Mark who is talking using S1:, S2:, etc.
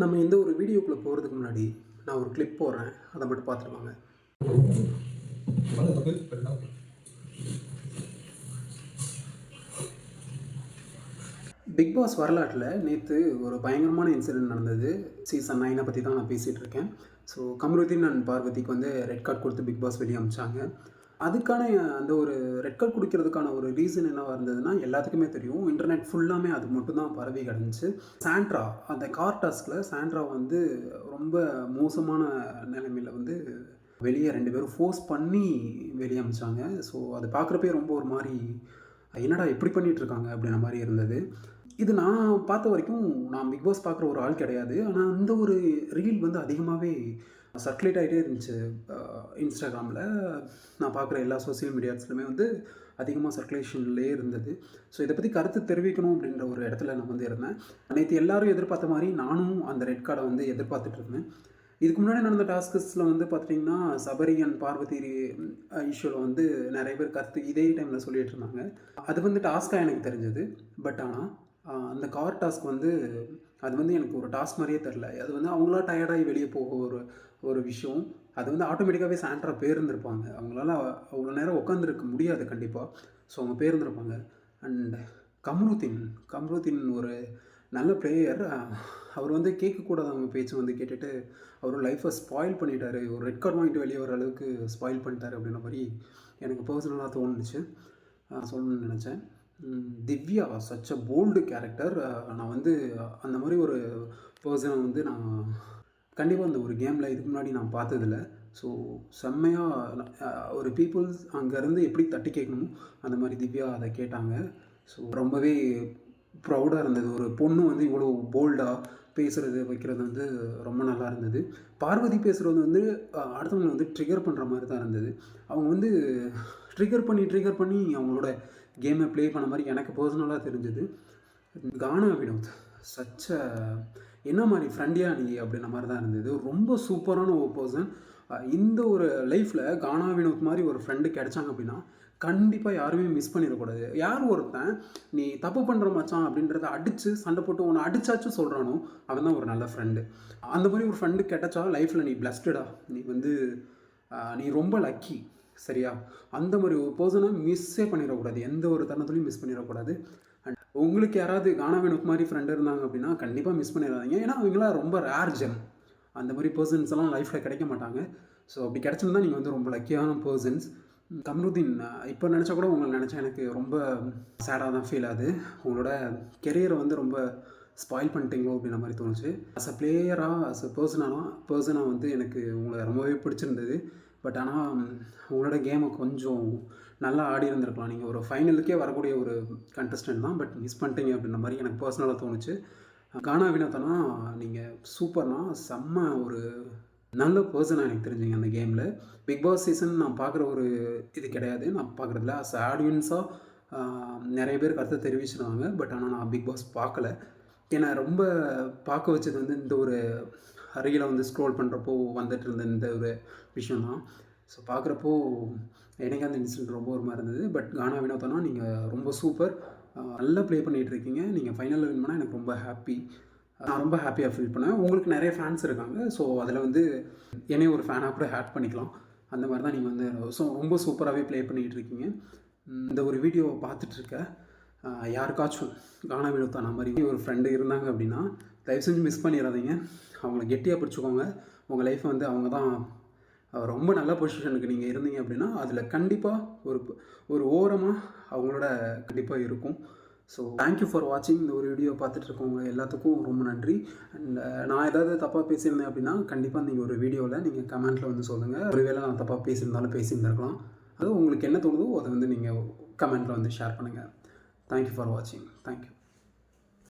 S1: நம்ம இந்த ஒரு வீடியோக்குள்ளே போகிறதுக்கு முன்னாடி நான் ஒரு கிளிப் போடுறேன், அதை மட்டும் பார்த்துருவாங்க. பிக் பாஸ் வரலாற்றில் நேற்று ஒரு பயங்கரமான இன்சிடென்ட் நடந்தது. சீசன் 9 பற்றி தான் நான் பேசிகிட்டு இருக்கேன். ஸோ கமருதீன் அண்ட் பார்வதிக்கு வந்து ரெட் கார்டு கொடுத்து பிக் பாஸ் வெளியே அமிச்சாங்க. அதுக்கான அந்த ஒரு ரெட் கார்டு குடிக்கிறதுக்கான ஒரு ரீசன் என்னவாக இருந்ததுன்னா, எல்லாத்துக்குமே தெரியும், இன்டர்நெட் ஃபுல்லாமே அது மட்டும் தான் பரவி கிடந்துச்சு. சாண்ட்ரா, அந்த கார் டாஸ்கில் சாண்ட்ரா வந்து ரொம்ப மோசமான நிலைமையில் வந்து வெளியே 2 பேரும் ஃபோர்ஸ் பண்ணி வெளியே அமிச்சாங்க. ஸோ அது பார்க்குறப்பே ரொம்ப ஒரு மாதிரி, என்னடா இப்படி பண்ணிகிட்ருக்காங்க அப்படின்ற மாதிரி இருந்தது. இது நான் பார்த்த வரைக்கும், நான் பிக் பாஸ் பார்க்குற ஒரு ஆள் கிடையாது. ஆனால் அந்த ஒரு ரீல் வந்து அதிகமாகவே சர்க்குலேட் ஆகிட்டே இருந்துச்சு. இன்ஸ்டாகிராமில் நான் பார்க்குற எல்லா சோசியல் மீடியாஸ்லையுமே வந்து அதிகமாக சர்க்குலேஷன்லேயே இருந்தது. ஸோ இதை பற்றி கருத்து தெரிவிக்கணும் அப்படின்ற ஒரு இடத்துல நான் வந்து இருந்தேன். நேற்று எல்லோரும் எதிர்பார்த்த மாதிரி நானும் அந்த ரெட் கார்டை வந்து எதிர்பார்த்துட்டு இருந்தேன். இதுக்கு முன்னாடி நடந்த டாஸ்கஸில் வந்து பார்த்திங்கன்னா, சபரி அண்ட் பார்வதி இஷ்யூவில் வந்து நிறைய பேர் கருத்து இதே டைமில் சொல்லிகிட்டு இருந்தாங்க. அது வந்து டாஸ்க்காக எனக்கு தெரிஞ்சது. பட் ஆனால் அந்த கார் டாஸ்க் வந்து அது வந்து எனக்கு ஒரு டாஸ்க் மாதிரியே தெரில. அது வந்து அவங்களா டயர்டாகி வெளியே போக ஒரு விஷயம். அது வந்து ஆட்டோமேட்டிக்காகவே சாண்ட்ரா பேர்ந்துருப்பாங்க. அவங்களால அவ்வளோ நேரம் உட்காந்துருக்க முடியாது கண்டிப்பாக. ஸோ அவங்க பேர்ந்துருப்பாங்க. அண்ட் கம்ருதீன் ஒரு நல்ல பிளேயர். அவர் வந்து கேட்கக்கூடாதவங்க பேச்சு வந்து கேட்டுட்டு அவர் லைஃப்பை ஸ்பாயில் பண்ணிட்டார். ஒரு ரெட் கார்டு வாங்கிட்டு வெளியே வர அளவுக்கு ஸ்பாயில் பண்ணிட்டார் அப்படின்ற மாதிரி எனக்கு பர்சனலாக தோணுச்சு, சொல்லணும்னு நினச்சேன். Divya such a bold character. நான் வந்து அந்த மாதிரி ஒரு பர்சனை வந்து நான் கண்டிப்பாக அந்த ஒரு கேமில் இதுக்கு முன்னாடி நான் பார்த்ததில்ல. ஸோ செம்மையாக ஒரு பீப்புள்ஸ் அங்கேருந்து எப்படி தட்டி கேட்கணுமோ அந்த மாதிரி திவ்யா அதை கேட்டாங்க. ஸோ ரொம்பவே ப்ரௌடாக இருந்தது. ஒரு பொண்ணு வந்து இவ்வளோ போல்டாக பேசுகிறது வைக்கிறது வந்து ரொம்ப நல்லா இருந்தது. பார்வதி பேசுகிறது வந்து அடுத்தவங்களை வந்து ட்ரிகர் பண்ணுற மாதிரி தான் இருந்தது. அவங்க வந்து ட்ரிகர் பண்ணி அவங்களோட கேமை ப்ளே பண்ண மாதிரி எனக்கு பர்சனலாக தெரிஞ்சது. கானா வினோத் சச்ச என்ன மாதிரி ஃப்ரெண்டியாக நீ அப்படின்ற மாதிரி தான் இருந்தது. ரொம்ப சூப்பரான ஒரு பர்சன். இந்த ஒரு லைஃப்பில் கானா வினோத் மாதிரி ஒரு ஃப்ரெண்டு கிடைச்சாங்க அப்படின்னா கண்டிப்பாக யாருமே மிஸ் பண்ணிடக்கூடாது. யார் ஒருத்தன் நீ தப்பு பண்ணுற மச்சான் அப்படின்றத அடித்து சண்டை போட்டு உன்னை அடித்தாச்சும் சொல்கிறானோ அவன் தான் ஒரு நல்ல ஃப்ரெண்டு. அந்த மாதிரி ஒரு ஃப்ரெண்டு கிடைச்சா லைஃப்பில் நீ பிளஸ்டடா, நீ வந்து நீ ரொம்ப லக்கி. சரியா? அந்த மாதிரி ஒரு பர்சனை மிஸ்ஸே பண்ணிடக்கூடாது. எந்த ஒரு தருணத்துலையும் மிஸ் பண்ணிடக்கூடாது. அண்ட் உங்களுக்கு யாராவது கானா வினோத் மாதிரி ஃப்ரெண்டு இருந்தாங்க அப்படின்னா கண்டிப்பாக மிஸ் பண்ணிடாதீங்க. ஏன்னா அவங்களாம் ரொம்ப ரேர் ஜெம். அந்த மாதிரி பர்சன்ஸ் எல்லாம் லைஃப்பில் கிடைக்க மாட்டாங்க. ஸோ அப்படி கிடச்சிருந்தா நீங்கள் வந்து ரொம்ப லக்கியான பர்சன்ஸ். கமருதீன் இப்போ நினச்சா கூட உங்களை நினச்சா எனக்கு ரொம்ப சேடாக தான் ஃபீல் ஆகுது. உங்களோட கெரியரை வந்து ரொம்ப ஸ்பாயில் பண்ணிட்டீங்களோ அப்படின்ற மாதிரி தோணுச்சு. அஸ் அ பிளேயராக, அஸ் அ பர்சனாக வந்து எனக்கு உங்களை ரொம்பவே பிடிச்சிருந்தது. பட் ஆனால் உங்களோட கேமை கொஞ்சம் நல்லா ஆடி இருந்திருக்கலாம். நீங்கள் ஒரு ஃபைனலுக்கே வரக்கூடிய ஒரு கண்டஸ்டன்ட் தான். பட் மிஸ் பண்ணிட்டீங்க அப்படின்ற மாதிரி எனக்கு பர்சனலாக தோணுச்சு. கானா வினோத்தனா நீங்கள் சூப்பர்னா, செம்ம ஒரு நல்ல பர்சனாக எனக்கு தெரிஞ்சுங்க அந்த கேமில். பிக் பாஸ் சீசன் நான் பார்க்குற ஒரு இது கிடையாது. நான் பார்க்குறதில்ல. அஸ் ஆடியன்ஸாக நிறைய பேர் கருத்தை தெரிவிச்சிருந்தாங்க. பட் ஆனால் நான் பிக் பாஸ் பார்க்கல. ஏன்னா ரொம்ப பார்க்க வச்சது வந்து இந்த ஒரு அருகில் வந்து ஸ்க்ரோல் பண்ணுறப்போ வந்துட்டு இருந்த இந்த ஒரு விஷயம் தான். ஸோ பார்க்குறப்போ எனக்கு அந்த இன்சிடென்ட் ரொம்ப ஒரு மாதிரி இருந்தது. பட் கானா வினோதனா நீங்கள் ரொம்ப சூப்பர், நல்லா ப்ளே பண்ணிகிட்ருக்கீங்க. நீங்கள் ஃபைனலில் வின் பண்ணால் எனக்கு ரொம்ப ஹாப்பி. நான் ரொம்ப ஹாப்பியாக ஃபீல் பண்ணேன். உங்களுக்கு நிறைய ஃபேன்ஸ் இருக்காங்க. ஸோ அதில் வந்து என்னையும் ஒரு ஃபேனாக கூட ஆட் பண்ணிக்கலாம். அந்த மாதிரி தான் நீங்கள் வந்து ரொம்ப சூப்பராகவே ப்ளே பண்ணிகிட்ருக்கீங்க. இந்த ஒரு வீடியோவை பார்த்துட்ருக்க யாருக்காச்சும் கானா வினோத் அந்த மாதிரி ஒரு ஃப்ரெண்டு இருந்தாங்க அப்படின்னா தயவு செஞ்சு மிஸ் பண்ணிடாதீங்க. அவங்கள கெட்டியாக பிடிச்சிக்கோங்க. உங்கள் லைஃப்பை வந்து அவங்க தான் ரொம்ப நல்ல பொசிஷனுக்கு நீங்கள் இருந்தீங்க அப்படின்னா அதில் கண்டிப்பாக ஒரு ஓரமாக அவங்களோட கண்டிப்பாக இருக்கும். ஸோ தேங்க்யூ ஃபார் வாட்சிங். இந்த ஒரு வீடியோ பார்த்துட்ருக்கவங்க எல்லாத்துக்கும் ரொம்ப நன்றி. அண்ட் நான் ஏதாவது தப்பாக பேசியிருந்தேன் அப்படின்னா கண்டிப்பாக நீங்கள் ஒரு வீடியோவில் நீங்கள் கமெண்ட்டில் வந்து சொல்லுங்கள். ஒருவேளை நான் தப்பாக பேசியிருந்தாலும் அது உங்களுக்கு என்ன தோணுதோ அதை வந்து நீங்கள் கமெண்ட்டில் வந்து ஷேர் பண்ணுங்கள். தேங்க்யூ ஃபார் வாட்சிங். தேங்க்யூ.